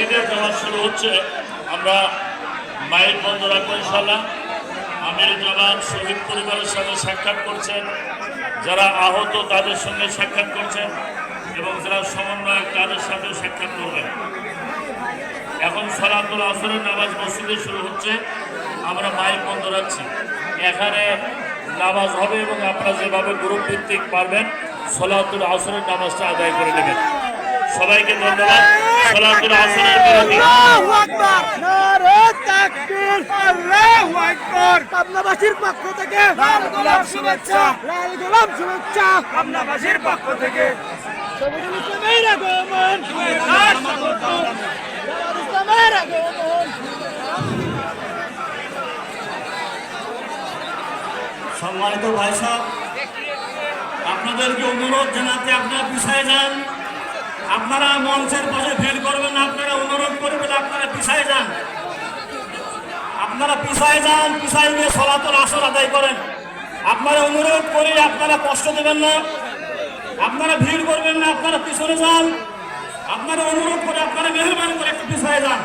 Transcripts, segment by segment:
ঈদের জামাত শুরু হচ্ছে, আমরা মাইক বন্ধ রাখবো ইনশাল্লাহ। আমির জামাত শহীদ পরিবারের সাথে সাক্ষাৎ করছেন, যারা আহত তাদের সঙ্গে সাক্ষাৎ করছেন এবং যারা সমন্বয়ক তাদের সাথেও সাক্ষাৎ করবেন। এখন সলাতুল আসরের নামাজ মসজিদে শুরু হচ্ছে, আমরা মাইক বন্ধ রাখছি। এখানে নামাজ হবে এবং আপনারা যেভাবে গ্রুপ ভিত্তিক পারবেন সলাতুল আসরের নামাজটা আদায় করে নেবেন। সবাইকে ধন্যবাদ। সলাতুল আসরের বিরতি। পাবনাবাসীর পক্ষ থেকে লাল গোলাপ শুভেচ্ছা, লাল গোলাপ শুভেচ্ছা পাবনাবাসীর পক্ষ থেকে। শহীদুল ইসলামের আগমন, ইসলামের আগমন। সম্মানিত ভাই সাহেব, আপনাদেরকে অনুরোধ জানাতে আপনারা পিছায় যান। আপনারা মঞ্চের পাশে ভিড় করবেন, আপনারা অনুরোধ করবেন আপনারা পিছায় যান। আপনারা পিছায় যান, পিছায় গিয়ে সলাতুল আসর আদায় করেন। আপনারা অনুরোধ করি, আপনারা কষ্ট দেবেন না, আপনারা ভিড় করবেন না, আপনারা পিছনে যান। আপনারা অনুরোধ করে আপনারা মেহরবানি করে একটু পিছায় যান।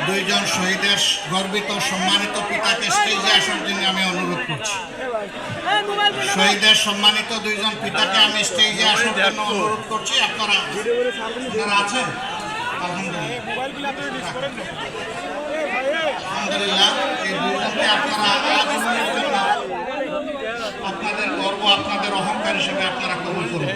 দুইজন শহীদের গর্বিত সম্মানিত পিতাকে স্টেজে আসার জন্য আমি অনুরোধ করছি। শহীদের সম্মানিত দুইজন পিতাকে আমি স্টেজে আসার জন্য অনুরোধ করছি। আপনারা আছেন? আলহামদুলিল্লাহ, এই দুইজনকে আপনারা আপনাদের গর্ব, আপনাদের অহংকার হিসেবে আপনারা কবুল করুন।